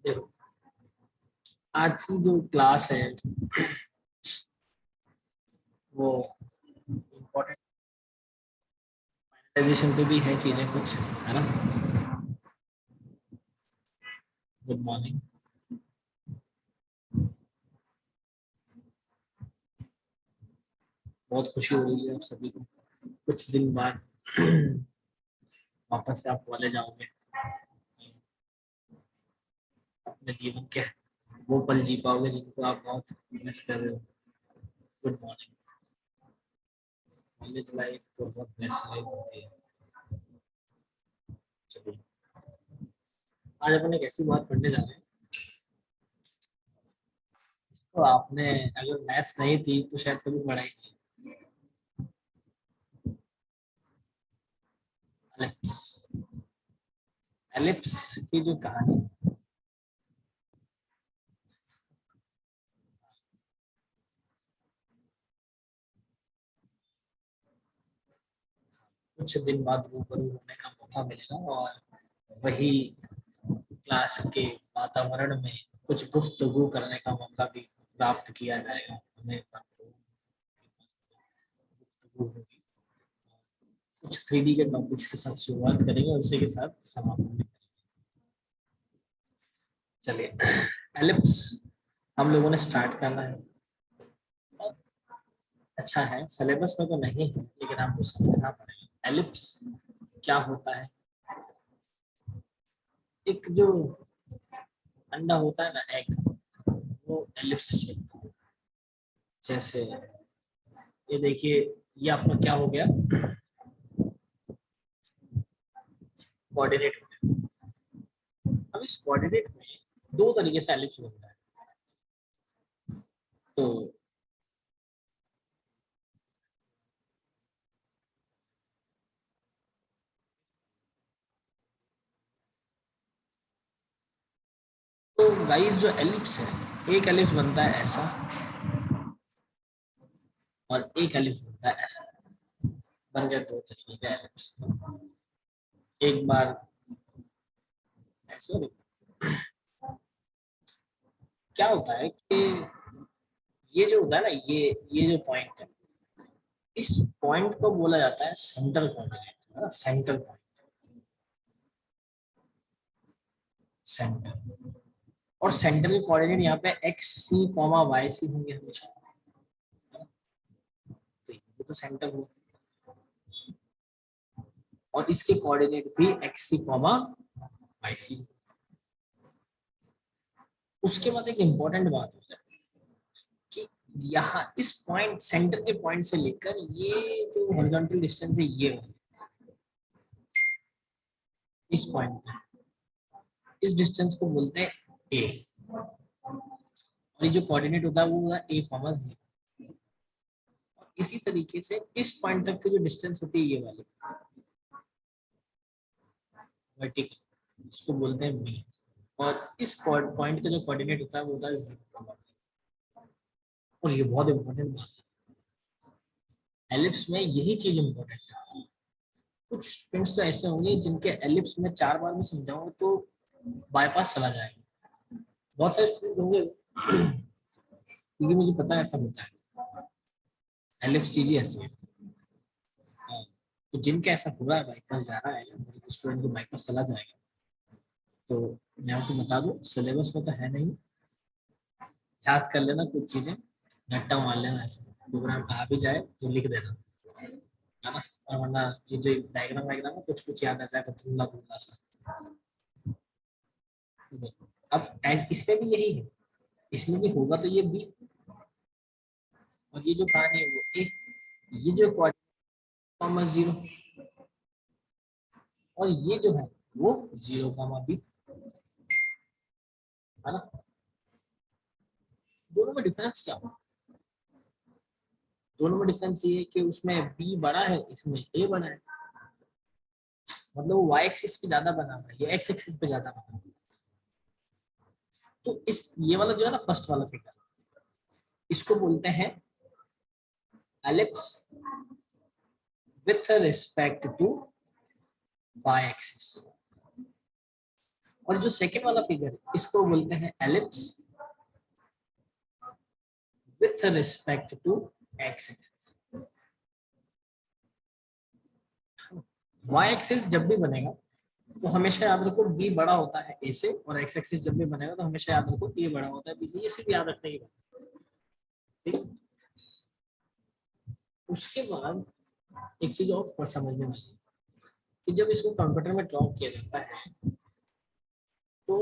देखो, आज की जो क्लास है वो इम्पोर्टेंट पे भी है चीजें कुछ, है ना। Good morning. बहुत खुशी हो रही है आप सभी को, कुछ दिन बाद वापस से आप कॉलेज आओगे, अपने जीवन के वो पल जी पाओगे जिनको आप बहुत मिस कर रहे हो। Good morning. कॉलेज लाइफ तो बहुत बेस्ट लाइफ होती है। चलिए, आज अपन एक ऐसी बात पढ़ने जा रहे हैं। तो आपने अगर मैथ्स नहीं थी तो शायद कभी पढ़ाई नहीं। एलिप्स। एलिप्स की जो कहानी, कुछ दिन बाद रूबरू होने का मौका मिलेगा और वही क्लास के वातावरण में कुछ गुफ्तगू करने का मौका भी प्राप्त किया जाएगा हमें। गुफ्तगू होगी, कुछ 3D के टॉपिक्स के साथ शुरुआत करेंगे और उसी के साथ समापन भी करेंगे। चलिए, एलिप्स हम लोगों ने स्टार्ट करना है। अच्छा है, सिलेबस में तो नहीं है लेकिन आपको समझना पड़ेगा एलिप्स क्या होता है। एक जो अंडा होता है ना, एग, वो एलिप्स शेप। जैसे ये देखिए, ये आपका क्या हो गया, कोऑर्डिनेट। अब इस कोऑर्डिनेट में दो तरीके से एलिप्स बनता है। तो गाइस, जो एलिप्स है, एक एलिप्स बनता है ऐसा और एक एलिप्स बनता है ऐसा। बन गया दो तरीके का एलिप्स। एक बार ऐसे, क्या होता है कि ये जो होता है ना, ये जो पॉइंट है, इस पॉइंट को बोला जाता है centre coordinate. Centre point, centre. और सेंटर के कोऑर्डिनेट यहाँ पे x C comma Y C होंगे हमेशा। तो ये तो सेंटर हो, और इसके कोऑर्डिनेट भी x C comma Y C. उसके बाद एक इंपॉर्टेंट बात हो जाए कि यहाँ इस पॉइंट, सेंटर के पॉइंट से लेकर ये जो हॉरिजॉन्टल डिस्टेंस है, ये वाली, इस पॉइंट पे, इस डिस्टेंस को बोलते हैं ए। और ये जो कोऑर्डिनेट होता है वो होता है ए कॉमा जीरो। इसी तरीके से इस पॉइंट तक की जो डिस्टेंस होती है, ये वाली वर्टिकल, इसको बोलते हैं बी। और इस पॉइंट का जो कोऑर्डिनेट होता है वो होता है जीरो। और ये बहुत इंपॉर्टेंट बात है, एलिप्स में यही चीज इंपॉर्टेंट है। कुछ स्टूडेंट्स तो ऐसे होंगे जिनके एलिप्स में 4 बार में समझाऊंगा तो बाईपास चला जाएगा। बहुत सारे स्टूडेंट होंगे, क्योंकि मुझे पता है ऐसा होता है, एलिप्स चीज ही ऐसी है। हाँ, तो जिनका ऐसा हो रहा है, बाईपास जा रहा है, तो स्टूडेंट को बाईपास चला जाएगा। तो मैं आपको बता दूं, सिलेबस में तो है नहीं, याद कर लेना कुछ चीजें, रट्टा मार लेना, ऐसे प्रोग्राम आ भी जाए तो लिख देना, है ना। और वरना ये जो डायग्राम वायग्राम है, कुछ कुछ याद आ जाएगा, धुंधला धुंधला सा। देखो, अब इसमें भी यही है, इसमें भी होगा तो ये बी, और ये जो कहानी है वो ए। ये जो कॉमा जीरो, और ये जो है वो जीरो कॉमा बी, है ना। दोनों में डिफरेंस क्या होगा? दोनों में डिफरेंस ये है कि उसमें बी बड़ा है, इसमें ए बड़ा है। मतलब वो वाई एक्सिस पे ज्यादा बना हुआ है, ये एक्स एक्सिस पे ज्यादा बना हुआ है। तो इस ये वाला जो है ना, फर्स्ट वाला फिगर, इसको बोलते हैं ellipse with respect to y axis. और जो सेकंड वाला फिगर इसको बोलते हैं ellipse with respect to x axis. Y axis जब भी बनेगा तो हमेशा याद रखो b बड़ा होता है a से, और x एक्सिस जब भी बनेगा तो हमेशा याद रखो a बड़ा होता है b से। ये सिर्फ याद रखने की बात है, ठीक। उसके बाद एक चीज और समझने वाली है कि जब इसको कंप्यूटर में ड्रॉ किया जाता है तो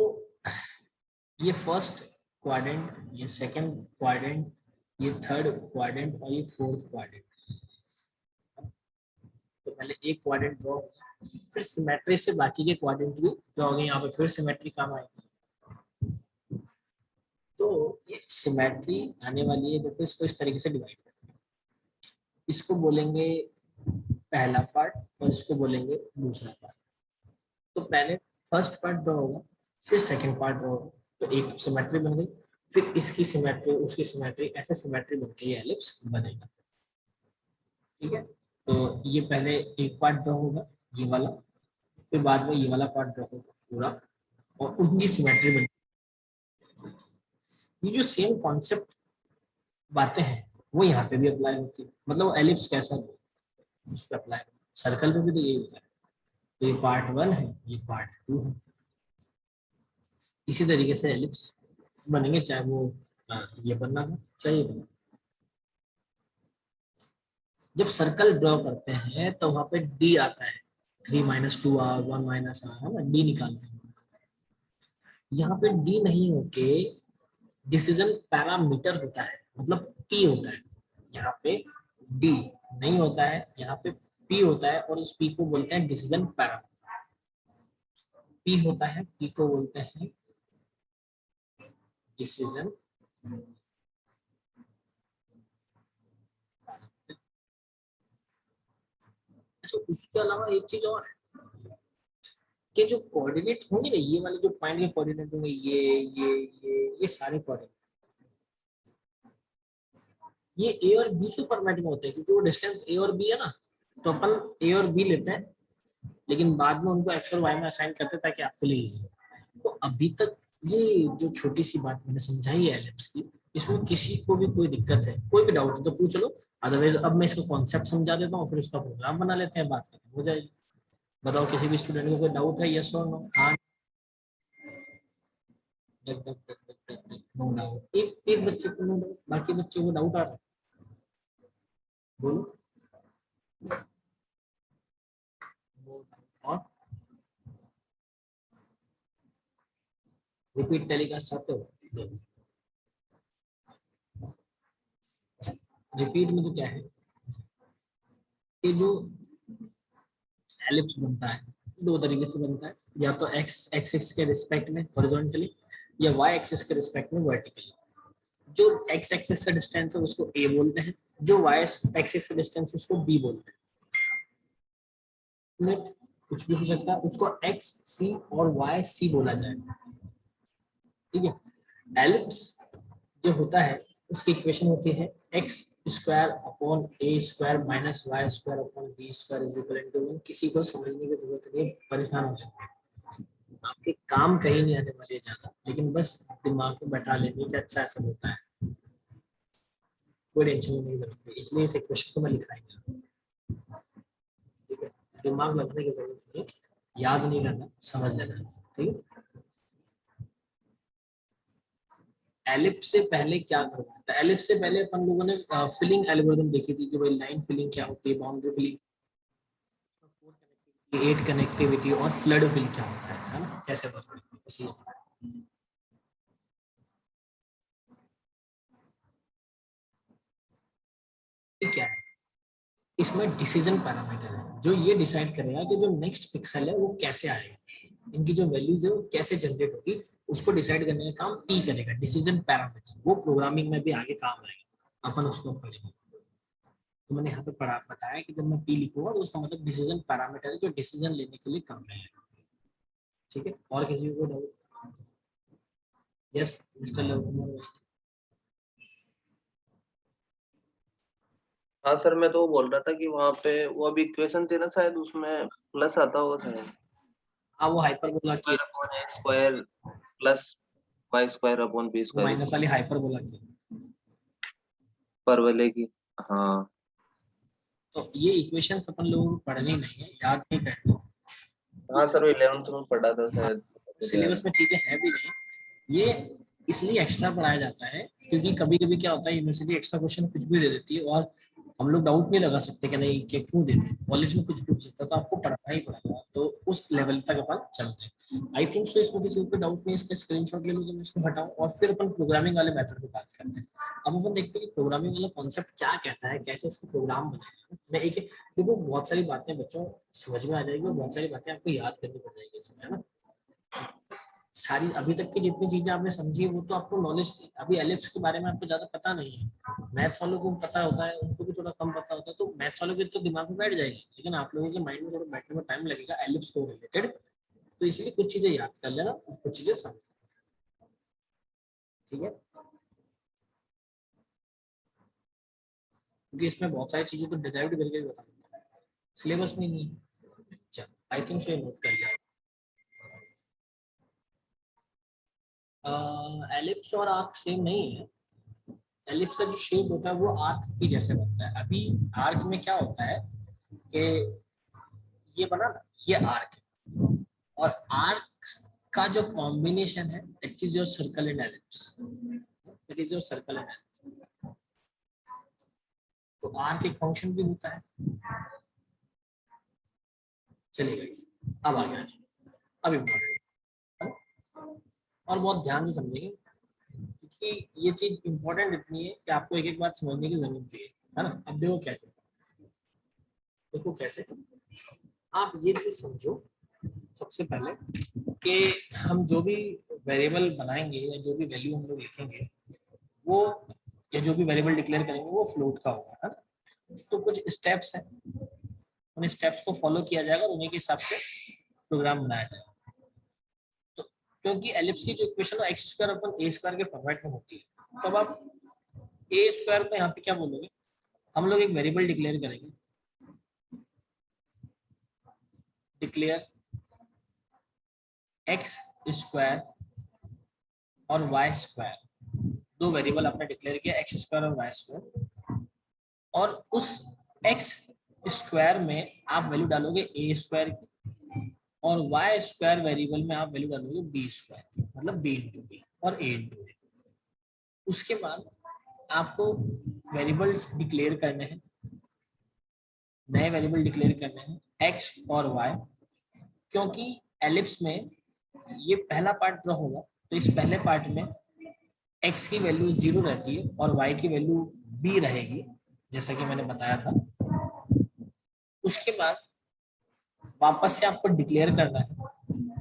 ये फर्स्ट क्वाड्रेंट, ये सेकंड क्वाड्रेंट, ये थर्ड क्वाड्रेंट और ये फोर्थ क्वाड्रेंट। तो पहले एक क्वाड्रेंट ड्रॉ, फिर सिमेट्री से बाकी के क्वाड्रेंट भी ड्रॉ हो गए। यहाँ पे फिर सिमेट्री काम आएगी। तो ये सिमेट्री आने वाली है, देखो इसको इस तरीके से डिवाइड करते हैं। इसको बोलेंगे पहला पार्ट और इसको बोलेंगे दूसरा पार्ट। तो पहले फर्स्ट पार्ट ड्रॉ होगा, फिर सेकंड पार्ट ड्रॉ होगा, तो एक सिमेट्री बन गई, फिर इसकी सिमेट्री, उसकी सिमेट्री, ऐसे सिमेट्री बनके ये एलिप्स बनेगा, ठीक है। तो ये पहले एक पार्ट ड्रॉ होगा ये वाला, फिर बाद में ये वाला पार्ट ड्रॉ होगा पूरा, और उनकी सिमेट्री बनेगी। ये जो सेम कॉन्सेप्ट बातें हैं वो यहाँ पे भी अप्लाई होती है। मतलब एलिप्स कैसा है उस पर अप्लाई, सर्कल में भी तो यही होता है। तो ये पार्ट 1 है, ये पार्ट 2 है। इसी तरीके से एलिप्स बनेंगे, चाहे वो ये बनना हो चाहे ये बनना। जब सर्कल ड्रॉ करते हैं तो वहां पे डी आता है, 3 - 2r 1 - r, है ना, डी निकालते हैं। यहाँ पे डी नहीं होके डिसीजन पैरामीटर होता है, मतलब पी होता है। यहाँ पे डी नहीं होता है, यहाँ पे पी होता है, और उस पी को बोलते हैं डिसीजन पैरामीटर। पी होता है, पी को बोलते हैं डिसीजन। अच्छा, उसके अलावा एक चीज और है कि जो कोऑर्डिनेट होंगे ना, ये वाले जो पॉइंट के कोऑर्डिनेट होंगे, ये सारे कोऑर्डिनेट ये ए और बी के फॉर्मेट में होते हैं, क्योंकि वो डिस्टेंस ए और बी है ना, तो अपन ए और बी लेते हैं, लेकिन बाद में उनको एक्स और वाई में असाइन करते हैं ताकि आपके लिए इजी हो। तो अभी तक ये जो छोटी सी बात मैंने समझाई है एलिप्स की, इसमें किसी को भी कोई दिक्कत है, कोई भी डाउट है तो पूछ लो। अदरवाइज अब मैं इसका कॉन्सेप्ट समझा देता हूँ, फिर उसका प्रोग्राम बना लेते हैं, बात खत्म हो जाएगी। बताओ किसी भी स्टूडेंट को कोई डाउट है, यस और नो? हाँ, नो डाउट। एक बच्चे को नो डाउट, बाकी बच्चों को डाउट आ रहा है, बोलो। और रिपीट टेलीकास्ट चाहते हो? रिपीट में तो क्या है कि जो एलिप्स बनता है दो तरीके से बनता है, या तो एक्स एक्सिस के रिस्पेक्ट में हॉरिजॉन्टली, या वाई एक्सिस के रिस्पेक्ट में वर्टिकली। जो एक्स एक्सिस से डिस्टेंस है उसको ए बोलते हैं, जो वाई एक्सिस से डिस्टेंस है उसको बी बोलते हैं। कुछ भी हो सकता है, उसको एक्स सी और वाई सी बोला जाएगा, ठीक है। एलिप्स जो होता है उसकी इक्वेशन होती है x square upon a square minus y square upon b square is equal to 1। किसी को समझने की जरूरत नहीं, परेशान हो जाते हैं, आपके काम कहीं नहीं आने वाले ज्यादा, लेकिन बस दिमाग में बैठा लेने का अच्छा ऐसा होता है, कोई टेंशन लेने की जरूरत नहीं। इसलिए इस इक्वेशन को मैं लिखा ही नहीं, ठीक है। दिमाग लगाने की जरूरत नहीं, याद नहीं करना, समझ लेना, ठीक है। एलिप्स से पहले क्या करना था? एलिप्स से पहले अपन लोगों ने फिलिंग एल्गोरिथम देखी थी कि भाई लाइन फिलिंग क्या होती है, बाउंड्री फिलिंग, एट कनेक्टिविटी और फ्लड फिल क्या होता है ना, कैसे बताते हैं। क्या है इसमें डिसीजन पैरामीटर है, जो ये डिसाइड करेगा कि जो नेक्स्ट पिक्सल है वो कैसे आएगा, इनकी जो वैल्यूज है वो कैसे जनरेट होगी, उसको डिसाइड करने का काम पी करेगा, डिसीजन पैरामीटर। वो प्रोग्रामिंग में भी आगे काम आएगा, अपन उसको पढ़ेंगे। तो मैंने यहाँ पे पढ़ा बताया कि जब मैं पी लिखूंगा तो उसका मतलब डिसीजन पैरामीटर है, जो डिसीजन लेने के लिए काम आएगा, ठीक है। और किसी को डाउट? Yes mister love. हाँ सर, मैं तो वो बोल रहा था कि वहाँ पे वो अभी इक्वेशन थी ना, शायद उसमें प्लस आता होगा शायद। हाँ वो हाइपरबोला की square upon a square plus y square upon b square minus वाली हाइपरबोला की। परवलय की। हाँ तो ये इक्वेशंस अपन लोगों को पढ़नी नहीं है, याद नहीं करनी। हाँ सर, 11th में पढ़ा था हाँ, शायद, मुझे याद सिलेबस में चीजें हैं भी नहीं। ये इसलिए एक्स्ट्रा पढ़ाया जाता है क्योंकि कभी कभी क्या होता है, यूनिवर्सिटी एक्स्ट्रा क्वेश्चन कुछ भी दे देती है और हम लोग डाउट नहीं लगा सकते कि नहीं कि क्यों देते हैं, कॉलेज में कुछ पूछ सकता है, तो आपको पढ़ना ही पड़ेगा। तो उस लेवल तक अपन चलते हैं। आई थिंक सो इसमें किसी को डाउट नहीं, इसका स्क्रीनशॉट ले लो, तो इसको हटाओ और फिर अपन प्रोग्रामिंग वाले मेथड पे बात करते हैं। अब अपन देखते हैं कि प्रोग्रामिंग वाला कॉन्सेप्ट क्या कहता है, कैसे इसका प्रोग्राम बनाएगा। मैं एक देखो, बहुत सारी बातें बच्चों समझ में आ जाएगी और बहुत सारी बातें आपको याद करनी पड़ जाएगी इसमें, है ना। सारी अभी तक की जितनी चीजें आपने समझी है वो तो आपको नॉलेज थी, अभी एलिप्स के बारे में आपको ज्यादा पता नहीं है। मैथ्स वालों को पता होता है, उनको भी थोड़ा कम पता होता है, तो मैथ्स वालों के तो दिमाग में बैठ जाएगी, लेकिन आप लोगों के माइंड में थोड़ा बैठने में टाइम लगेगा एलिप्स को रिलेटेड। तो इसलिए कुछ चीजें याद कर लेना और कुछ चीजें समझ, ठीक है, क्योंकि इसमें बहुत सारी चीजें तो डिराइव्ड करके भी बताना सिलेबस में नहीं है। चल आई थिंक सो ये नोट कर लिया। एलिप्स और आर्क सेम नहीं है। एलिप्स का जो शेप होता है वो आर्क की जैसे बनता है। अभी आर्क में क्या होता है कि ये बना ना, ये आर्क है, और आर्क का जो कॉम्बिनेशन है that is your circle and ellipse, that is your circle and ellipse. तो आर्क एक फंक्शन भी होता है। चलिए गाइस, अब आ गया, अब इम्पोर्टेंट और बहुत ध्यान से समझेंगे, क्योंकि ये चीज इंपॉर्टेंट इतनी है कि आपको एक एक बात समझने की जरूरत है ना। अब देखो कैसे, देखो कैसे आप ये चीज समझो। सबसे पहले कि हम जो भी वेरिएबल बनाएंगे या जो भी वैल्यू हम लोग लिखेंगे वो, या जो भी वेरिएबल डिक्लेयर करेंगे वो फ्लोट का होगा, है ना। तो कुछ स्टेप्स हैं, उन स्टेप्स को फॉलो किया जाएगा और उन्हीं के हिसाब से प्रोग्राम बनाया जाएगा। तो क्योंकि एलिप्स की जो इक्वेशन है एक्स स्क्वायर अपन ए स्क्वायर के फॉर्मेट में होती है, तब आप ए स्क्वायर को यहाँ पे क्या बोलोगे, हम लोग एक वेरिएबल डिक्लेयर करेंगे, डिक्लेयर एक्स स्क्वायर और वाई स्क्वायर। दो वेरिएबल आपने डिक्लेयर किया, एक्स स्क्वायर और वाई स्क्वायर, और उस एक्स स्क्वायर में आप वैल्यू डालोगे ए स्क्वायर की, और वाई स्क्वायर वेरिएबल में आप वैल्यू डालोगे बी स्क्वायर की, मतलब बी इंटू बी और ए इंटू ए। उसके बाद आपको वेरिएबल्स डिक्लेयर करने हैं, नए वेरिएबल डिक्लेयर करने हैं एक्स और वाई, क्योंकि एलिप्स में ये पहला पार्ट ड्रॉ होगा, तो इस पहले पार्ट में एक्स की वैल्यू 0 रहती है और वाई की वैल्यू बी रहेगी, जैसा कि मैंने बताया था। उसके बाद वापस से आपको डिक्लेयर करना है,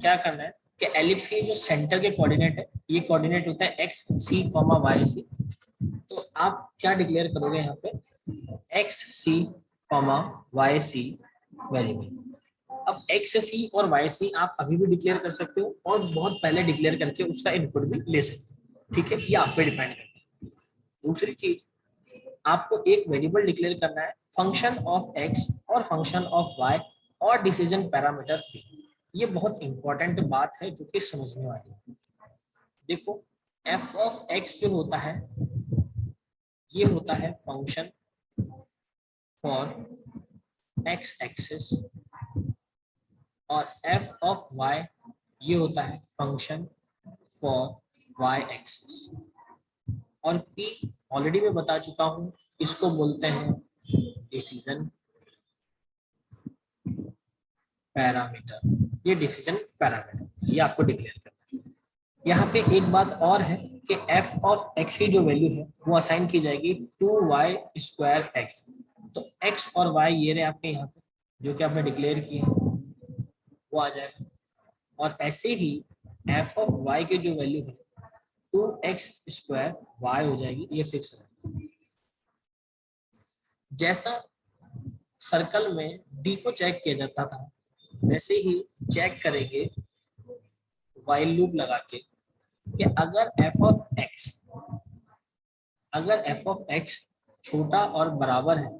क्या करना है कि एलिप्स के जो सेंटर के कोऑर्डिनेट है, ये कोऑर्डिनेट होता है x C comma Y C. तो आप क्या डिक्लेयर करोगे यहाँ पे, x C comma Y C variable. अब एक्स सी और वाई सी आप अभी भी डिक्लेयर कर सकते हो और बहुत पहले डिक्लेयर करके उसका इनपुट भी ले सकते हो, ठीक है, ये आप पे डिपेंड करता है। दूसरी चीज, आपको एक वेरिएबल डिक्लेयर करना है फंक्शन ऑफ एक्स और फंक्शन ऑफ वाई और डिसीजन पैरामीटर पी। ये बहुत इंपॉर्टेंट बात है जो कि समझने वाली है। देखो एफ ऑफ एक्स जो होता है ये होता है फंक्शन फॉर एक्स एक्सिस, और एफ ऑफ वाई ये होता है फंक्शन फॉर वाई एक्सिस, और पी ऑलरेडी मैं बता चुका हूं, इसको बोलते हैं डिसीजन पैरामीटर। ये डिसीजन पैरामीटर ये आपको डिक्लेयर करना है। यहाँ पे एक बात और है कि एफ ऑफ एक्स की जो वैल्यू है वो असाइन की जाएगी 2y स्क्वायर एक्स। तो एक्स और वाई ये रहे आपके यहाँ पे जो कि आपने डिक्लेयर किए हैं, वो आ जाएगा। और ऐसे ही एफ ऑफ वाई की जो वैल्यू है 2x स्क्वायर वाई हो जाएगी, ये फिक्स है। जैसा सर्कल में डी को चेक किया जाता था वैसे ही चेक करेंगे वाइल लूप लगा के कि अगर एफ ऑफ एक्स छोटा और बराबर है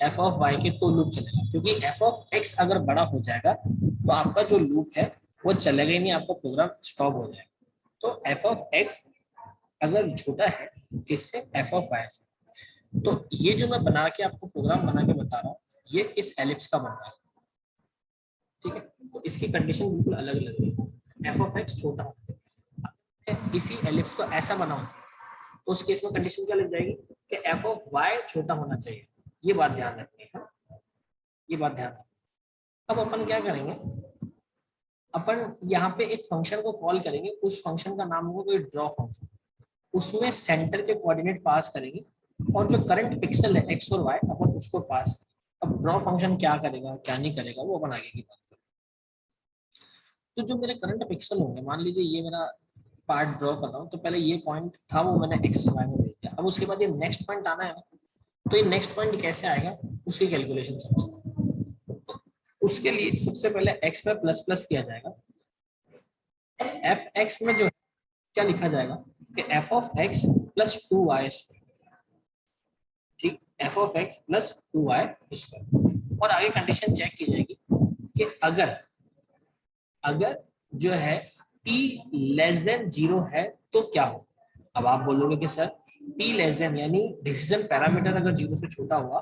एफ ऑफ वाई के, तो लूप चलेगा, क्योंकि एफ ऑफ एक्स अगर बड़ा हो जाएगा तो आपका जो लूप है वो चलेगा ही नहीं, आपका प्रोग्राम स्टॉप हो जाएगा। तो एफ ऑफ एक्स अगर छोटा है किससे, एफ ऑफ वाई से, तो ये जो मैं बना के आपको प्रोग्राम बना के बता रहा हूँ, ये इस एलिप्स का बन रहा है, ठीक है। तो इसकी कंडीशन बिल्कुल अलग अलग है। एफ ऑफ एक्स छोटा है, इसी एलिप्स को ऐसा बनाऊं तो उस केस में कंडीशन क्या लग जाएगी कि एफ ऑफ वाई छोटा होना चाहिए। ये बात ध्यान रखनी है, ये बात ध्यान रखनी। अब अपन क्या करेंगे, अपन यहाँ पे एक फंक्शन को कॉल करेंगे, उस फंक्शन का नाम होगा कोई ड्रॉ फंक्शन, उसमें सेंटर के कोऑर्डिनेट पास करेंगे और जो करंट पिक्सल है एक्स और वाई अपन उसको पास करेंगे। अब ड्रॉ फंक्शन क्या करेगा क्या नहीं करेगा वो अपन आगे की बात करेंगे। तो जो मेरे करंट पिक्सल होंगे, मान लीजिए ये मेरा पार्ट ड्रॉ कर रहा हूँ, तो पहले ये पॉइंट था वो मैंने एक्स वाई में दे दिया। अब उसके बाद ये नेक्स्ट पॉइंट आना है ना, तो ये नेक्स्ट पॉइंट कैसे आएगा उसकी कैलकुलेशन समझते हैं। तो उसके लिए सबसे पहले एक्स में प्लस प्लस किया जाएगा, एफ एक्स में जो क्या लिखा जाएगा कि f of x plus 2y square, ठीक, f of x plus 2y square. और आगे कंडीशन चेक की जाएगी कि अगर अगर जो है p लेस देन 0 है तो क्या हो। अब आप बोलोगे कि सर p लेस देन यानी डिसीजन पैरामीटर अगर 0 से छोटा हुआ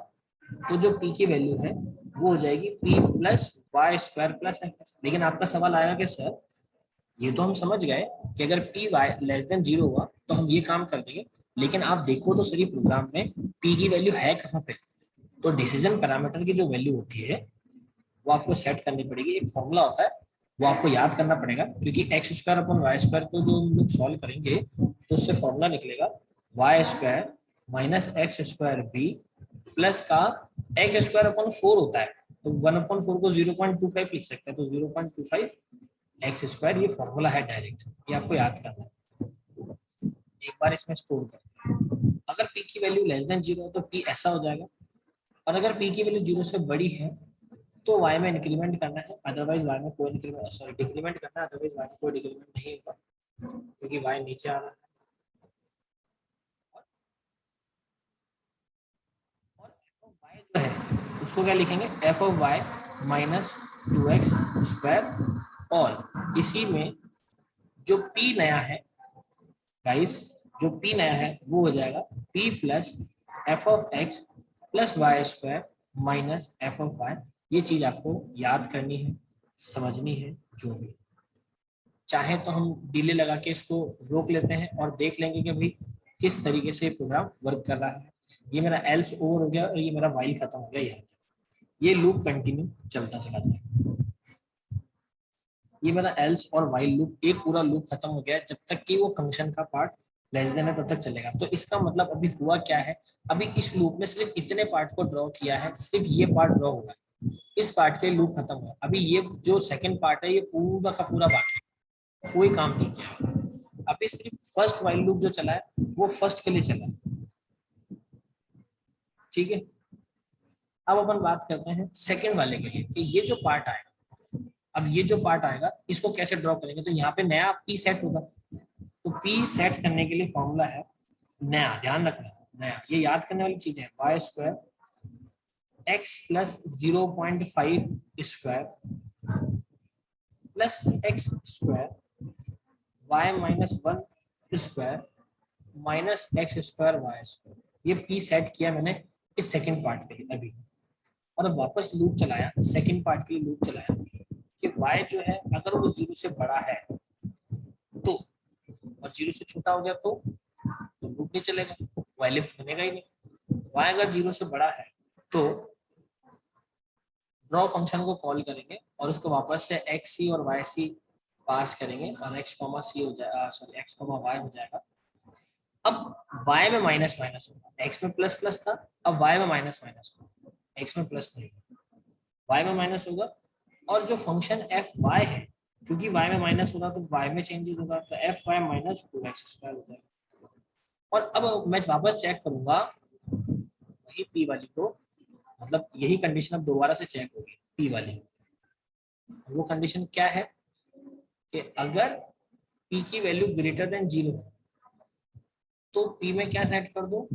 तो जो p की वैल्यू है वो हो जाएगी p plus y square plus x. लेकिन आपका सवाल आएगा कि सर ये तो हम समझ गए कि अगर पी वाई लेस देन 0 हुआ तो हम ये काम कर देंगे, लेकिन आप देखो तो सही प्रोग्राम में पी की वैल्यू है कहाँ पे। तो डिसीजन पैरामीटर की जो वैल्यू होती है वो आपको सेट करनी पड़ेगी। एक फॉर्मूला होता है वो आपको याद करना पड़ेगा, क्योंकि x square upon y square को जो हम लोग सॉल्व करेंगे तो उससे फॉर्मूला निकलेगा y square minus x square b plus का एक्स स्क्वायर अपन 4 होता है, तो 1/4 को 0.25 लिख सकते हैं, तो 0.25 एक्स स्क्वायर ये फॉर्मूला है डायरेक्ट, ये आपको याद करना है। एक बार इसमें स्टोर कर, अगर पी की वैल्यू लेस देन 0 है तो पी ऐसा हो जाएगा, और अगर पी की वैल्यू 0 से बड़ी है तो y में इंक्रीमेंट करना है, अदरवाइज y में कोई इंक्रीमेंट सॉरी डिक्रीमेंट करना है, अदरवाइज y में कोई डिक्रीमेंट नहीं होगा क्योंकि y नीचे आ रहा है। और f ऑफ y जो है उसको क्या लिखेंगे, f of y minus 2x square, और इसी में जो p नया है गाइस, जो p नया है वो हो जाएगा p plus f of x plus y square minus f of y. ये चीज आपको याद करनी है, समझनी है जो भी। चाहे तो हम डिले लगा के इसको रोक लेते हैं और देख लेंगे कि भाई किस तरीके से प्रोग्राम वर्क कर रहा है। ये मेरा एल्स ओवर हो गया और ये मेरा वाइल खत्म हो गया यहाँ, ये लूप कंटिन्यू चलता चला जाएगा। ये मेरा एल्स और वाइल लूप एक पूरा लूप खत्म हो गया जब तक कि वो फंक्शन का पार्ट लेस देन है तब तक चलेगा। तो इसका मतलब अभी हुआ क्या है, अभी इस लूप में सिर्फ इतने पार्ट को ड्रॉ किया है, सिर्फ ये पार्ट ड्रॉ हुआ है, इस पार्ट के लूप खत्म हुआ। अभी ये जो सेकंड पार्ट है ये पूरा का पूरा बाकी है, कोई काम नहीं किया। अभी सिर्फ फर्स्ट वाइल लूप जो चला है वो फर्स्ट के लिए चला है, ठीक है। अब अपन बात करते हैं सेकंड वाले के लिए कि ये जो पार्ट आएगा, अब ये जो पार्ट आएगा इसको कैसे ड्रॉ करेंगे। तो यहाँ पे नया पी सेट होगा, तो पी सेट करने के लिए फॉर्मूला है नया, ध्यान रखना नया, ये याद करने वाली चीज है, y square x plus 0.5 square plus x square y minus 1 square minus x square y square. ये पी सेट किया मैंने इस सेकंड पार्ट के लिए अभी, और अब वापस लूप चलाया, सेकंड पार्ट के लिए लूप चलाया कि y जो है अगर वो 0 से बड़ा है तो, और 0 से छोटा हो गया तो लूप नहीं चलेगा, वाइल बनेगा ही नहीं। y अगर 0 से बड़ा है तो ड्रॉ फंक्शन को कॉल करेंगे और उसको वापस से एक्स सी और वाई सी पास करेंगे और एक्स कॉमा सी हो जाएगा, सॉरी एक्स कॉमा वाई हो जाएगा। अब y में माइनस माइनस होगा, x में प्लस प्लस था, अब y में माइनस माइनस होगा, x में प्लस नहीं, y में माइनस होगा। और जो फंक्शन एफ वाई है, क्योंकि y में माइनस होगा तो y में चेंजेस होगा, तो F Y minus 2x square हो जाएगा। और अब मैं वापस चेक करूंगा वही p वाली को, मतलब यही कंडीशन अब दोबारा से चेक होगी p वाली। वो कंडीशन क्या है कि अगर p की वैल्यू ग्रेटर देन 0 है तो p में क्या सेट कर दो,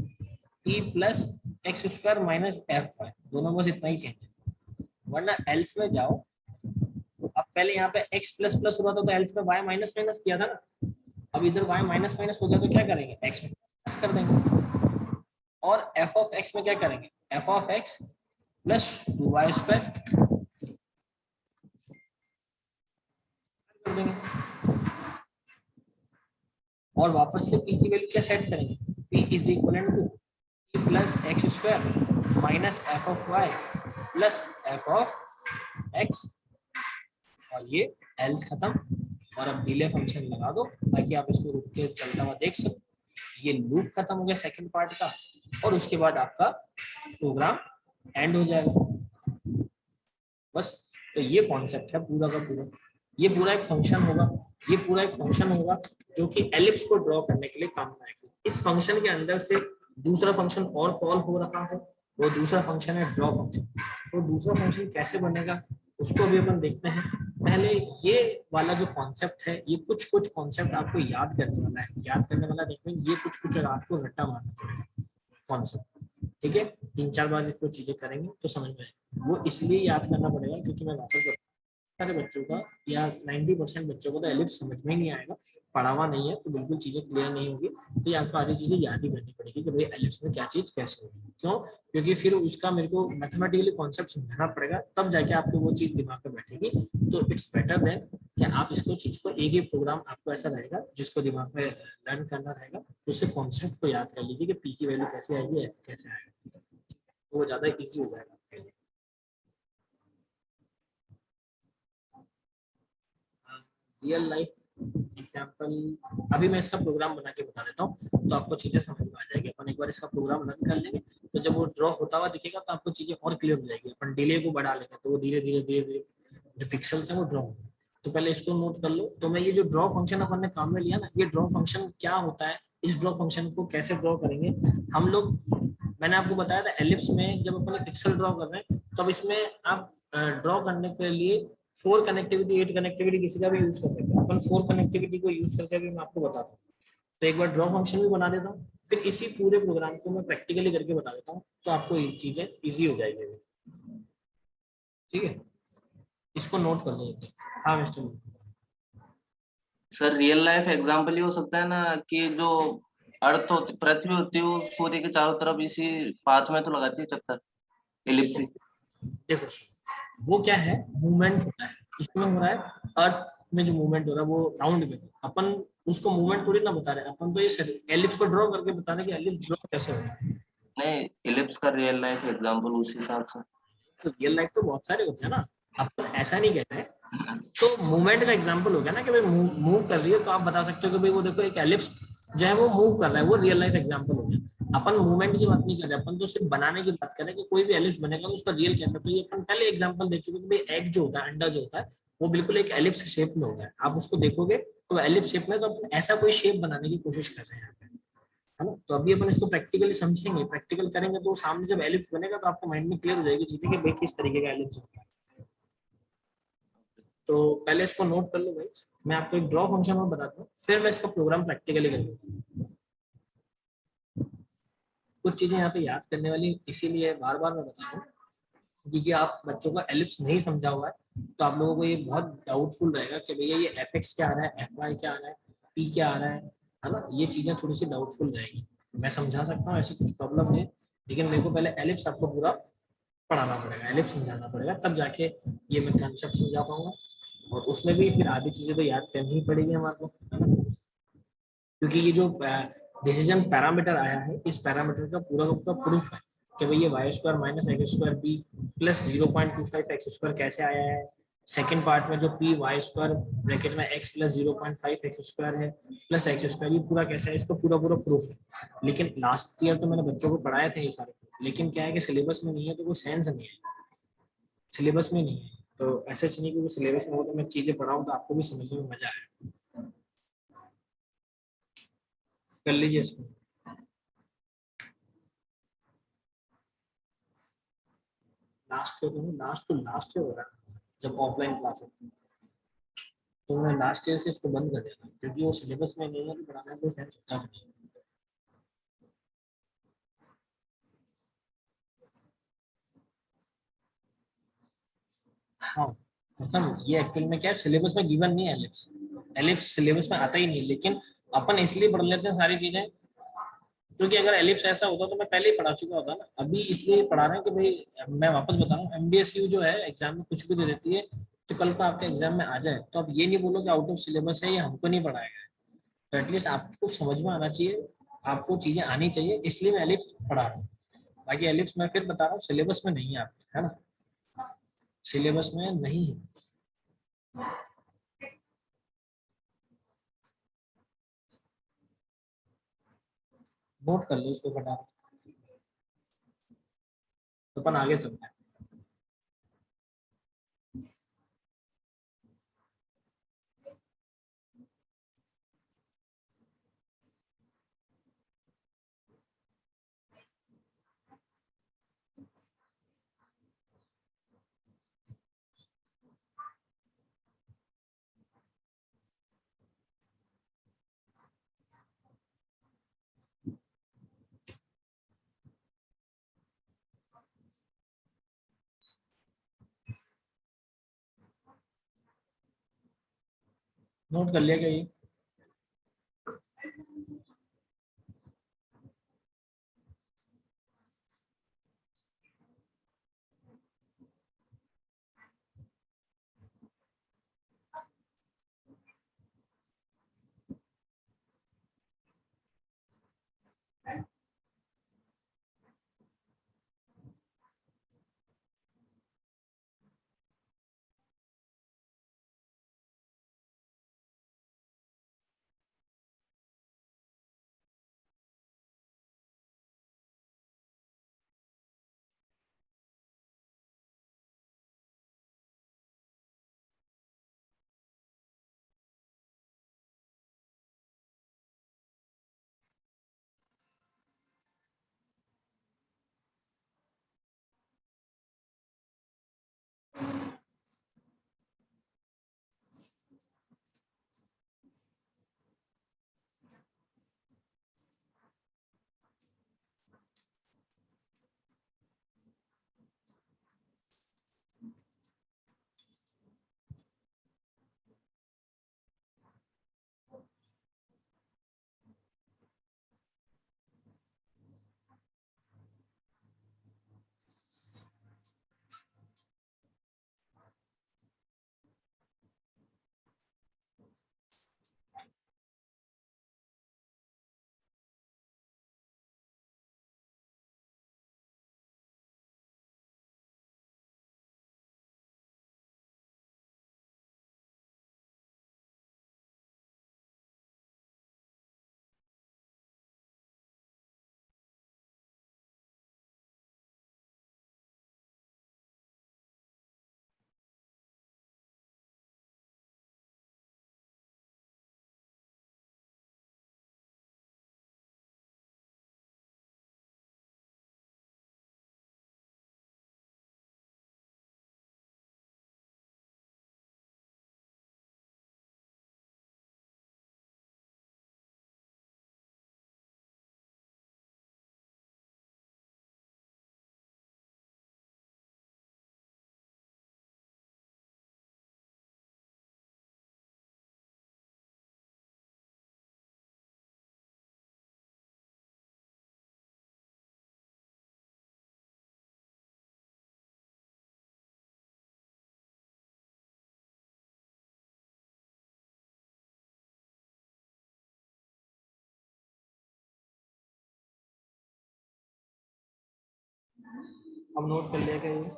p plus x square minus f y, दोनों बस इतना ही चेंज है, वरना एल्स में जाओ। अब पहले यहाँ पे x प्लस प्लस हो रहा था तो एल्स में y माइनस माइनस किया था ना, अब इधर y माइनस माइनस हो गया तो क्या करेंगे, x में प्लस कर देंगे, और f ऑफ x में क्या करेंगे, f of x plus 2y square कर देंगे, और वापस से p की वैल्यू क्या सेट करेंगे, p is equal to p plus x square minus f of y plus f of x, और ये एल्स खत्म, और अब डिले फंक्शन लगा दो ताकि आप इसको रुक के चलता हुआ देख सको। ये लूप खत्म हो गया सेकंड पार्ट का, और उसके बाद आपका प्रोग्राम एंड हो जाएगा बस। तो ये कॉन्सेप्ट है पूरा का पूरा, ये पूरा एक फंक्शन होगा, ये पूरा एक फंक्शन होगा जो कि एलिप्स को ड्रॉ करने के लिए काम आएगा। इस फंक्शन के अंदर से दूसरा फंक्शन और कॉल हो रहा है, वो दूसरा फंक्शन है ड्रॉ फंक्शन। तो दूसरा फंक्शन कैसे बनेगा उसको भी अपन देखते हैं। पहले ये वाला जो कॉन्सेप्ट है, ये कुछ कुछ कॉन्सेप्ट आपको याद करने वाला है, याद करने वाला देखने ये कुछ कुछ आपको रट्टा मारना पड़ेगा कॉन्सेप्ट, ठीक है। 3-4 बार इसको चीजें करेंगे तो समझ में आएगा। वो इसलिए याद करना पड़ेगा क्योंकि मैं वापस सारे बच्चों का या 90% बच्चों को तो एलिप्स समझ में ही नहीं आएगा, पढ़ा हुआ नहीं है तो बिल्कुल चीजें क्लियर नहीं होगी। तो ये आपको आधी चीजें याद ही करनी पड़ेगी कि भाई एलिप्स में क्या चीज कैसे होगी, क्यों, क्योंकि फिर उसका मेरे को मैथमेटिकली कॉन्सेप्ट समझना पड़ेगा, तब जाके आपको वो चीज दिमाग में बैठेगी। तो इट्स बेटर देन कि आप इसको चीज को एक ही प्रोग्राम आपको ऐसा रहेगा जिसको दिमाग में लर्न करना रहेगा, तो उससे कॉन्सेप्ट को याद कर लीजिए कि पी की वैल्यू कैसे आएगी, एफ कैसे आएगा, तो वो ज्यादा ईजी हो जाएगा आपके लिए। रियल लाइफ एग्जाम्पल, अभी मैं इसका प्रोग्राम बना के बता देता हूँ तो आपको चीजें समझ में आ जाएगी। अपन एक बार इसका प्रोग्राम रन कर लेंगे तो जब वो ड्रॉ होता हुआ दिखेगा तो आपको चीजें और क्लियर हो जाएगी। अपन डिले को बढ़ा लेंगे तो वो धीरे धीरे धीरे धीरे जो पिक्सल्स है वो ड्रॉ होंगे। तो पहले इसको नोट कर लो। तो मैं ये जो ड्रॉ फंक्शन अपन ने काम में लिया ना, ये ड्रॉ फंक्शन क्या होता है, इस ड्रॉ फंक्शन को कैसे ड्रॉ करेंगे हम लोग। मैंने आपको बताया था एलिप्स में जब अपन पिक्सल ड्रॉ कर रहे हैं तब इसमें आप ड्रॉ करने के लिए 4 कनेक्टिविटी 8 कनेक्टिविटी किसी का भी यूज कर सकते हैं। अपन 4 कनेक्टिविटी को यूज करके भी मैं आपको बताता हूँ। तो एक बार ड्रॉ फंक्शन भी बना देता हूँ, फिर इसी पूरे प्रोग्राम को मैं प्रैक्टिकली करके बता देता हूँ, तो आपको ये चीजें इजी हो जाएगी। ठीक है, इसको नोट कर लो। हाँ mister. Sir real life example ये हो सकता है ना कि जो अर्थ होती पृथ्वी होती है वो सूर्य के चारों तरफ इसी पाथ में तो लगाती है चक्कर, देखो इलिप्स। देखो वो क्या है, मूवमेंट होता है, किसमें हो रहा है, अर्थ में जो मूवमेंट हो रहा है वो राउंड में। अपन उसको मूवमेंट थोड़ी ना बता रहे हैं, अपन तो ये एलिप्स को ड्रॉ करके बता रहे हैं कि एलिप्स ड्रॉ कैसे होता है। नहीं, इलिप्स का रियल लाइफ एग्जांपल उस हिसाब से। तो रियल लाइफ तो बहुत सारे होते हैं ना, अपन ऐसा नहीं कहते हैं। तो मूवमेंट का एग्जांपल हो गया ना कि भाई मूव कर रही है, तो आप बता सकते हो कि भाई वो देखो एक एलिप्स जो है वो मूव कर रहा है, वो रियल लाइफ एग्जांपल हो गया। अपन मूवमेंट की बात नहीं कर रहे, अपन तो सिर्फ बनाने की बात कर रहे हैं कि कोई भी एलिप्स बनेगा तो उसका रियल कैसा। तो ये अपन पहले एग्जांपल देख चुके कि भाई एग जो होता है, अंडा जो होता है, वो बिल्कुल एक एलिप्स शेप में होता है। आप उसको देखोगे तो एलिप्स शेप में, तो अपन ऐसा कोई शेप बनाने की कोशिश कर रहे हैं यहाँ पे, है ना। तो अभी अपन इसको प्रैक्टिकली समझेंगे, प्रैक्टिकल करेंगे तो सामने जब एलिप्स बनेगा तो आपको माइंड में क्लियर हो जाएगी चीजें कि भाई किस तरीके का एलिप्स होता है। तो पहले इसको नोट कर लो भाई। मैं आपको एक ड्रॉ फंक्शन में बताता हूँ, फिर मैं इसका प्रोग्राम प्रैक्टिकली करूँगा। कुछ चीजें यहाँ पे याद करने वाली इसीलिए बार बार मैं बता रहा हूँ क्योंकि आप बच्चों का एलिप्स नहीं समझा हुआ है तो आप लोगों को ये बहुत डाउटफुल रहेगा कि भैया ये एफ एक्स क्या आ रहा है, एफ वाई क्या आ रहा है, पी क्या आ रहा है ना। ये चीजें थोड़ी सी डाउटफुल रहेगी। मैं समझा सकता हूँ, ऐसी कुछ प्रॉब्लम नहीं, लेकिन मेरे को पहले एलिप्स आपको पूरा पढ़ाना पड़ेगा, एलिप्स समझाना पड़ेगा, तब जाके ये मैं कंसेप्ट समझा पाऊंगा। और उसमें भी फिर आधी चीजें तो याद करनी ही पड़ेगी हमारे को, क्योंकि ये जो डिसीजन पैरामीटर आया है, इस पैरामीटर का पूरा का पूरा प्रूफ है कि भाई ये y square minus x square b plus 0.25 x square कैसे आया है। सेकंड पार्ट में जो पी वाई स्क्वायर ब्रैकेट में एक्स प्लस 0.5 एक्स स्क्वायर है प्लस एक्स स्क्वायर, ये पूरा कैसा है, इसका पूरा पूरा प्रूफ है। लेकिन लास्ट ईयर तो मैंने बच्चों को पढ़ाए थे ये सारे proof, लेकिन क्या है कि सिलेबस में नहीं है तो कोई सेंस नहीं है, सिलेबस में नहीं है। तो ऐसा नहीं कि सिलेबस में हो तो मैं चीजें पढ़ाऊँ तो आपको भी समझने में मजा आए। कर लीजिए इसको। लास्ट तो लास्ट ईयर हो रहा है जब ऑफलाइन क्लास है, तो मैं लास्ट ईयर से इसको बंद कर देता हूँ क्योंकि वो सिलेबस में नहीं है तो पढ़ाने का कोई सेंस होता नहीं। हाँ, प्रथम ये एक्चुअल में क्या है, सिलेबस में गिवन नहीं है एलिप्स। एलिप्स सिलेबस में आता ही नहीं है, लेकिन अपन इसलिए पढ़ लेते हैं सारी चीजें, क्योंकि अगर एलिप्स ऐसा होता तो मैं पहले ही पढ़ा चुका होता ना। अभी इसलिए पढ़ा रहे हैं कि भाई मैं वापस बता रहा हूँ, एमडीएसयू जो है एग्जाम में कुछ भी दे देती है, तो कल को आपके एग्जाम में आ जाए तो आप ये नहीं बोलो कि आउट ऑफ सिलेबस है, ये हमको नहीं पढ़ाया गया है। तो एटलीस्ट आपको समझ में आना चाहिए, आपको चीजें आनी चाहिए, इसलिए मैं एलिप्स पढ़ा रहा हूँ। बाकी एलिप्स मैं फिर बता रहा हूँ सिलेबस में नहीं है आपके, है ना, सिलेबस में नहीं है। नोट कर लो उसको फटाफट, तो अपन आगे चलते हैं। नोट कर लिया क्या ये? अब नोट कर लिया क्या ये?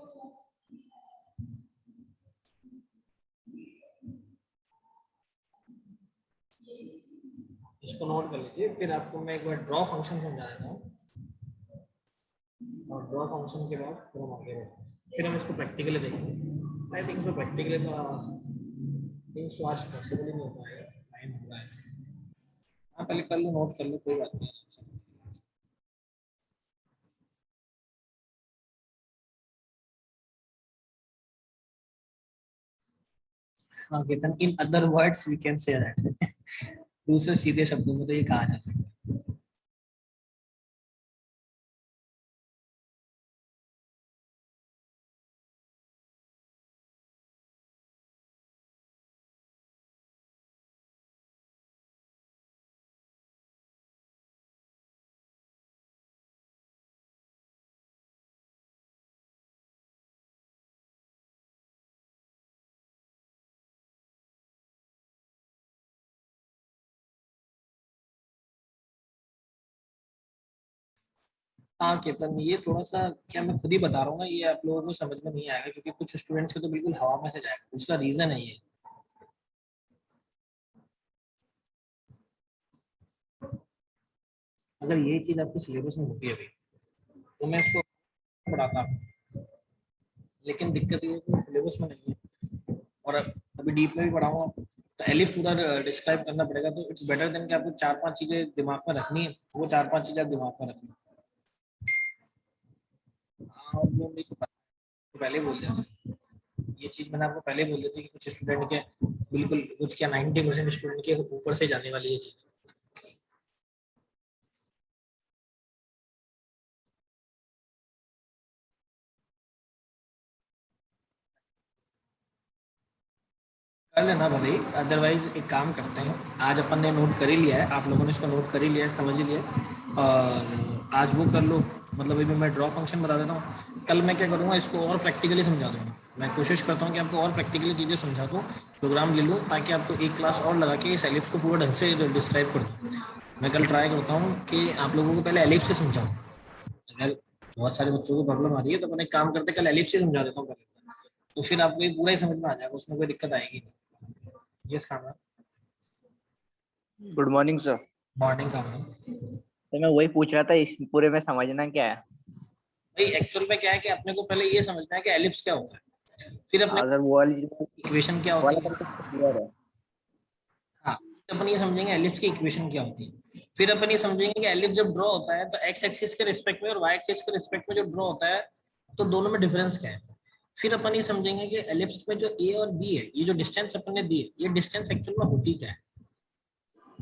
इसको नोट कर लीजिए, फिर आपको मैं एक बार ड्रॉ फंक्शन समझा देता हूँ, और ड्रॉ फंक्शन के बाद फिर हम आगे बढ़ते हैं, फिर हम इसको प्रैक्टिकली देखेंगे। आई थिंक सो प्रैक्टिकली तो थिंक सो आज पॉसिबल ही नहीं हो पाएगा, टाइम हो रहा है। हाँ पहले कर लो, नोट कर लो, कोई बात नहीं है। हाँ Ketan, in other words we can say that दूसरे सीधे शब्दों में तो ये कहा जा सकता है। हाँ केतन, ये थोड़ा सा क्या मैं खुद ही बता रहा हूँ ना, ये आप लोगों को समझ में नहीं आएगा क्योंकि कुछ स्टूडेंट्स के तो बिल्कुल हवा में से जाएगा, उसका रीजन है ये। अगर ये चीज आपके सिलेबस में होती है अभी तो मैं इसको पढ़ाता, लेकिन दिक्कत ये है कि सिलेबस में नहीं है और अभी डीप में भी पढ़ाऊंगा तो एलिफ पूरा डिस्क्राइब करना पड़ेगा, तो इट्स बेटर देन कि आपको चार पांच चीजें दिमाग में रखनी है, वो चार पांच चीजें आप दिमाग में रखनी। हाँ, और वो मेरे को पहले बोल दिया था, ये चीज मैंने आपको पहले बोल दी थी कि कुछ स्टूडेंट के बिल्कुल कुछ क्या 90% स्टूडेंट के ऊपर से जाने वाली है चीज। कर लेना भले ही, अदरवाइज एक काम करते हैं, आज अपन ने नोट कर ही लिया है, आप लोगों ने इसको नोट कर ही लिया है, समझ ही लिया है, और आज वो कर लो। मतलब अभी मैं ड्रॉ फंक्शन बता देता हूँ, कल मैं क्या करूँगा इसको और प्रैक्टिकली समझा दूंगा। मैं कोशिश करता हूँ कि आपको और प्रैक्टिकली चीज़ें समझा दूँ, प्रोग्राम ले लूँ ताकि आपको एक क्लास और लगा के इस एलिप्स को पूरा ढंग से डिस्क्राइब कर दूँ। मैं कल ट्राई करता हूँ कि आप लोगों को पहले एलिप्स से समझाऊँ। अगर बहुत सारे बच्चों को प्रॉब्लम आ रही है तो मैंने काम करते कल एलिप्स से समझा देता हूँ पहले, तो फिर आपको ये पूरा ही समझ में आ जाएगा, उसमें कोई दिक्कत आएगी नहीं। यस काम है। Good morning sir. मॉर्निंग काम है। तो मैं वही पूछ रहा था, इस पूरे में समझना क्या है? भाई एक्चुअल में क्या है कि अपने को पहले ये समझना है कि एलिप्स क्या होता है, फिर अपने अगर वो वाली इक्वेशन क्या वाला होती है। concept clear है। हाँ, फिर अपन ये समझेंगे एलिप्स की इक्वेशन क्या होती है, फिर अपन ये समझेंगे कि एलिप्स जब ड्रॉ होता है तो एक्स एक्सिस के रिस्पेक्ट में और वाई एक्सिस के रिस्पेक्ट में जब ड्रॉ होता है तो दोनों में डिफरेंस क्या है। फिर अपन ये समझेंगे कि एलिप्स में जो ए और बी है, ये जो डिस्टेंस अपन ने दी है, ये डिस्टेंस एक्चुअल में होती क्या है।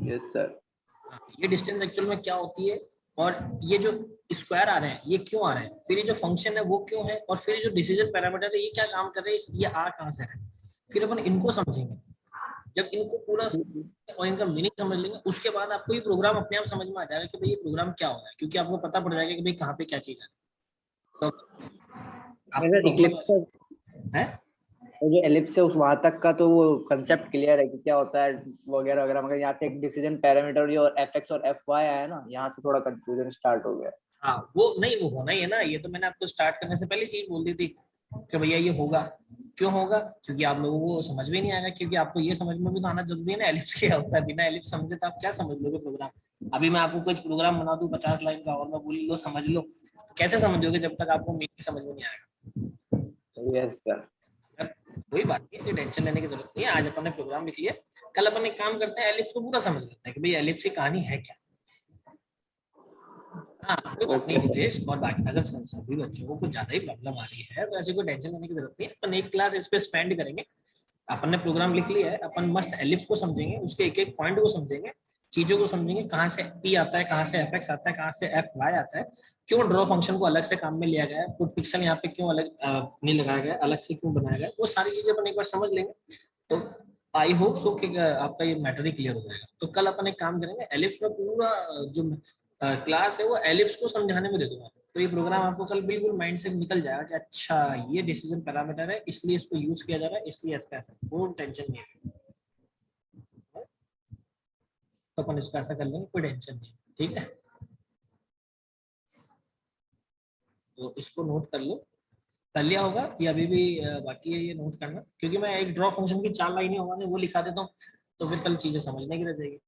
Yes sir. हाँ, ये डिस्टेंस एक्चुअल में क्या होती है, और ये जो स्क्वायर आ रहे हैं ये क्यों आ रहे हैं, फिर ये जो फंक्शन है वो क्यों है, और फिर ये जो डिसीजन पैरामीटर है ये क्या काम कर रहे हैं, ये आ कहाँ से रहे हैं। फिर अपन इनको समझेंगे, जब इनको पूरा और इनका मीनिंग समझ लेंगे उसके बाद आपको ये प्रोग्राम अपने आप समझ में आ जाएगा कि भाई ये प्रोग्राम क्या हो रहा है, क्योंकि आपको पता पड़ जाएगा कि भाई कहाँ पे क्या चीज है। तो आपको सर इक्लिप्स है वो जो एलिप्स है उस वहां तक का तो वो कंसेप्ट क्लियर है कि क्या होता है वगैरह वगैरह, मगर यहाँ से एक डिसीजन पैरामीटर और एफ एक्स और एफ वाई आया ना, यहाँ से थोड़ा कंफ्यूजन स्टार्ट हो गया। हाँ, वो नहीं, वो होना ही है ना, ये तो मैंने आपको स्टार्ट करने से पहले चीज बोल दी थी कि भैया ये होगा। क्यों होगा, क्योंकि आप लोगों को समझ में नहीं आएगा, क्योंकि आपको ये समझ में भी तो आना जरूरी है ना एलिप्स क्या होता है। बिना एलिप्स समझे तो आप क्या समझ लोगे प्रोग्राम। अभी मैं आपको कुछ प्रोग्राम बना दूं 50 लाइन का और मैं बोल लो समझ लो, तो कैसे समझोगे जब तक आपको मेन समझ में नहीं आएगा। Yes sir. कोई बात नहीं, कोई टेंशन लेने की जरूरत नहीं है, आज अपन ने प्रोग्राम लिख लिया, कल अपन एक काम करते हैं एलिप्स को पूरा समझ लेते हैं कि भाई एलिप्स की कहानी है क्या। हाँ, कोई बात नहीं ओके सर। रितेश, और बाकी अगर सभी बच्चों को कुछ ज्यादा ही प्रॉब्लम आ रही है तो ऐसी कोई टेंशन लेने की जरूरत नहीं है, अपन एक क्लास इस पे स्पेंड करेंगे। अपन ने प्रोग्राम लिख लिया है, अपन मस्त एलिप्स को समझेंगे, उसके एक एक पॉइंट को समझेंगे, चीजों को समझेंगे, कहाँ से पी आता है, कहाँ से एफ एक्स आता है, कहाँ से एफ वाई आता है, क्यों ड्रॉ फंक्शन को अलग से काम में लिया गया है, पुट पिक्सल यहाँ पे क्यों अलग नहीं लगाया गया, अलग से क्यों बनाया गया, वो सारी चीजें अपन एक बार समझ लेंगे तो आई होप सो कि आपका ये मैटर ही क्लियर हो जाएगा। तो कल अपन एक काम करेंगे, एलिप्स में पूरा जो क्लास है वो एलिप्स को समझाने में दे दूंगा, तो ये प्रोग्राम आपको कल बिल्कुल माइंड से निकल जाएगा कि अच्छा ये डिसीजन पैरामीटर है इसलिए इसको यूज किया जा रहा है, इसलिए इसका ऐसा, वो टेंशन नहीं है। तो अपन इसको ऐसा कर लेंगे, कोई टेंशन नहीं, ठीक है। तो इसको नोट कर लो, कर लिया होगा ये अभी भी बाकी है ये नोट करना, क्योंकि मैं एक ड्रॉ फंक्शन की 4 लाइनें होगा वो लिखा देता हूँ, तो फिर कल चीजें समझने की रह जाएगी।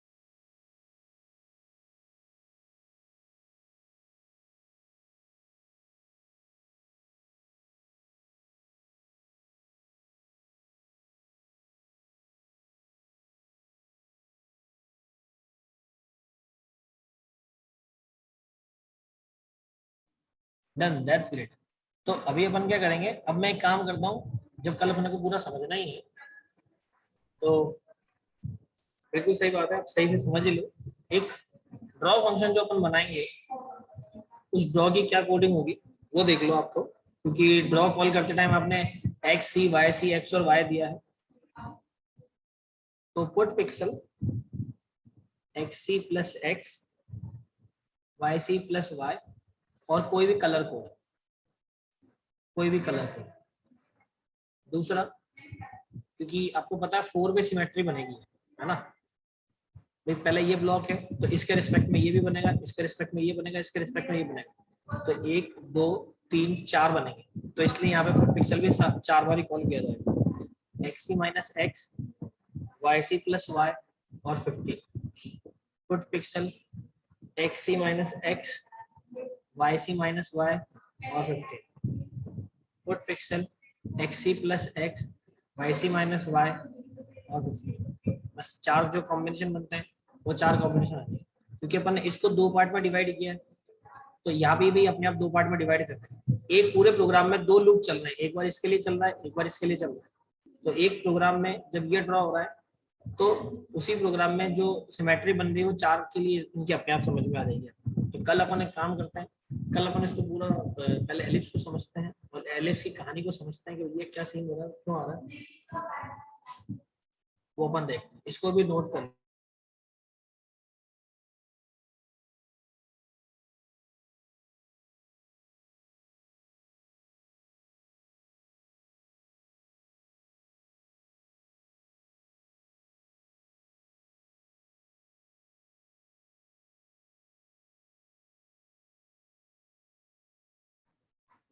Done, that's great. तो अभी अपन क्या करेंगे, अब मैं एक काम करता हूँ, जब कल अपने को पूरा समझना ही है तो बिल्कुल सही बात है, आप सही से समझ ही लो। एक ड्रॉ फंक्शन जो अपन बनाएंगे उस ड्रॉ की क्या कोडिंग होगी वो देख लो आपको, क्योंकि ड्रॉ कॉल करते टाइम आपने एक्स सी एक्स और वाई दिया है, तो put pixel x c plus x y c plus y और कोई भी कलर कोड, कोई भी कलर कोड। दूसरा, क्योंकि आपको पता है 4 वे सिमेट्री बनेगी, है ना, भाई पहले ये ब्लॉक है तो इसके रिस्पेक्ट में ये भी बनेगा, इसके रिस्पेक्ट में ये बनेगा, इसके रिस्पेक्ट में ये बनेगा, तो 1 2 3 4 बनेंगे, तो इसलिए यहाँ पे पिक्सल भी 4 बार कॉल किया जाएगा। xc minus x, yc plus y और 50 put pixel xc minus x, yc minus y और 50 put pixel xc plus x, yc minus y और 50। बस 4 जो कॉम्बिनेशन बनते हैं वो 4 कॉम्बिनेशन आते हैं, क्योंकि अपन ने इसको 2 पार्ट में डिवाइड किया है, तो यहाँ भी अपने आप 2 पार्ट में डिवाइड करते हैं। एक पूरे प्रोग्राम में 2 लूप चल रहे हैं, एक बार इसके लिए चल रहा है, एक बार इसके लिए चल रहा है। तो एक प्रोग्राम में जब ये ड्रॉ हो रहा है तो उसी प्रोग्राम में जो सिमेट्री बन रही है वो 4 के लिए इनकी अपने आप समझ में आ जाएगी। तो कल अपन एक काम करते हैं, कल अपन इसको पूरा पहले एलिप्स को समझते हैं और एलिप्स की कहानी को समझते हैं कि ये क्या सीन हो रहा है, क्यों आ रहा है, वो अपन देखते हैं। इसको भी नोट कर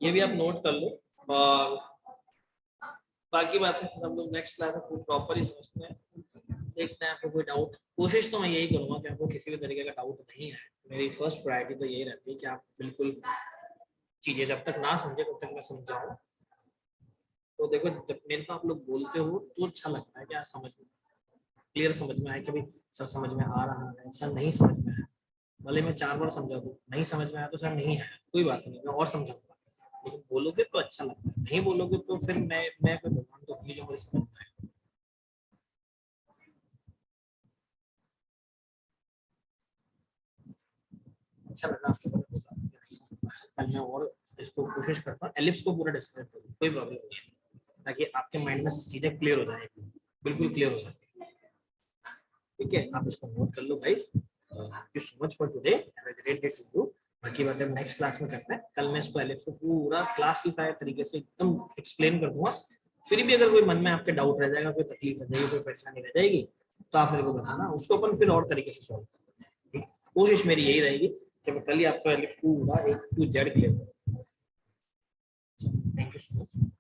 ये भी आप नोट कर लो, और बाकी बातें हम लोग नेक्स्ट क्लास में पूरी प्रॉपर ही समझते हैं। देखते हैं आपको कोई डाउट, कोशिश तो मैं यही करूंगा कि आपको किसी भी तरीके का डाउट नहीं है। मेरी फर्स्ट प्रायोरिटी तो यही रहती है कि आप बिल्कुल चीजें जब तक ना समझे तब तक मैं समझाऊं। तो देखो जब मेरे को आप लोग बोलते हो तो अच्छा लगता है कि आज समझ में क्लियर समझ में आए कि भाई सर समझ में आ रहा है, सर नहीं समझ में आया, भले मैं 4 बार समझा दूं, नहीं समझ में आया तो सर नहीं है, कोई बात नहीं, मैं और समझाऊंगा। लेकिन बोलोगे तो अच्छा लगता है, नहीं बोलोगे तो फिर मैं कोई भगवान तो अपनी जो मुझे समझ में आए। अच्छा लगा आपको कल मैं और इसको कोशिश करता हूँ एलिप्स को पूरा डिस्क्राइब करूँ, कोई प्रॉब्लम नहीं है, ताकि आपके माइंड में चीजें क्लियर हो जाएगी, बिल्कुल क्लियर हो जाएगी। ठीक है, आप इसको नोट कर लो guys. Thank you so much for today, have a great day to you. बाकी बातें नेक्स्ट क्लास में करते हैं। कल मैं इसको एलिप्स को पूरा क्लासिफाई तरीके से एकदम एक्सप्लेन कर दूंगा। फिर भी अगर कोई मन में आपके डाउट रह जाएगा, कोई तकलीफ रह जाएगी, कोई परेशानी रह जाएगी, तो आप मेरे को बताना, उसको अपन फिर और तरीके से सॉल्व करेंगे। कोशिश मेरी यही रहेगी कि मैं कल ही आपको एलिप्स पूरा A to Z क्लियर करूँ। Thank you so much.